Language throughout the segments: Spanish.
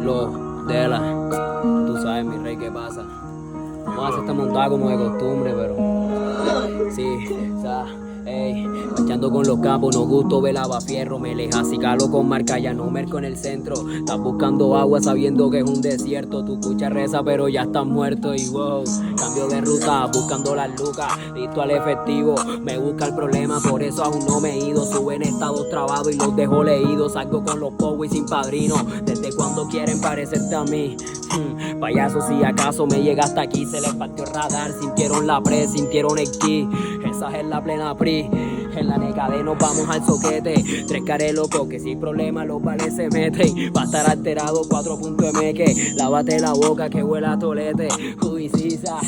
Lo de la, tú sabes, mi rey, qué pasa. Vamos a hacer esta montada como de costumbre, pero sí, o sea, ey, marchando con los capos, no gusto velaba fierro, me leja, si calo con marca, ya no merco en el centro. Estás buscando agua sabiendo que es un desierto, tu cucha reza pero ya estás muerto y wow, cambio de ruta, buscando las lucas, listo al efectivo, me busca el problema, por eso aún no me he ido, suben estados trabados y los dejo leídos, salgo con los power y sin padrino, desde cuando quieren parecerte a mí. Payaso, si acaso me llega hasta aquí, se les partió el radar, sintieron la pre, sintieron el ki, esa es la plena pri, en la negade nos vamos al soquete, tres cares locos que sin problema los vales se meten, va a estar alterado 4.mq, lávate la boca que huele a tolete, uy sisa.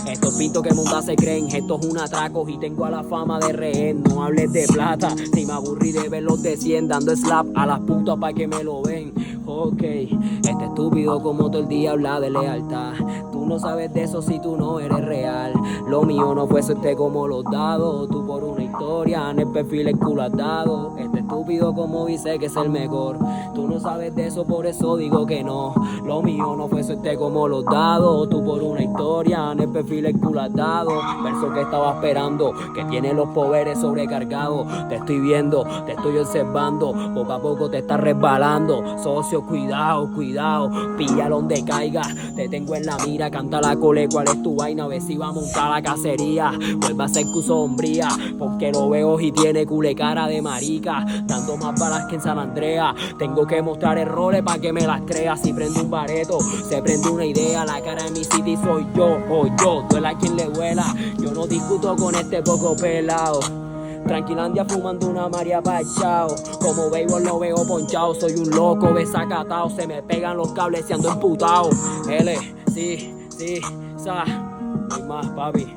Estos pintos que monta se creen, esto es un atraco y tengo a la fama de rehén, no hables de plata, si me aburrí de verlos de 100 dando slap a las putas pa' que me lo ven. Ok, este estúpido como todo el día habla de lealtad, tú no sabes de eso si tú no eres real, lo mío no fue suerte como los dados, tú por una historia en el perfil el culo has dado, este estúpido como dice que es el mejor, tú no sabes de eso por eso digo que no, lo mío no fue suerte como los dados, tú por una historia en el perfil el culo has dado, verso que estaba esperando, que tiene los poderes sobrecargados, te estoy viendo, te estoy observando, poco a poco te estás resbalando, socio cuidado, cuidado, pilla donde caiga, te tengo en la mira, canta la cole, cuál es tu vaina, a ver si va a montar la cacería, vuelve a ser cu sombría, porque lo veo y tiene cule cara de marica, dando más balas que en San Andrea, tengo que mostrar errores para que me las crea, si prende un bareto, se prende una idea, la cara de mi city soy yo, o yo, duela a quien le duela, yo no discuto con este poco pelado. Tranquilandia fumando una María Pachao, como béisbol lo veo ponchado, soy un loco desacatado, se me pegan los cables y ando emputado. L, sí, sa, no hay más papi.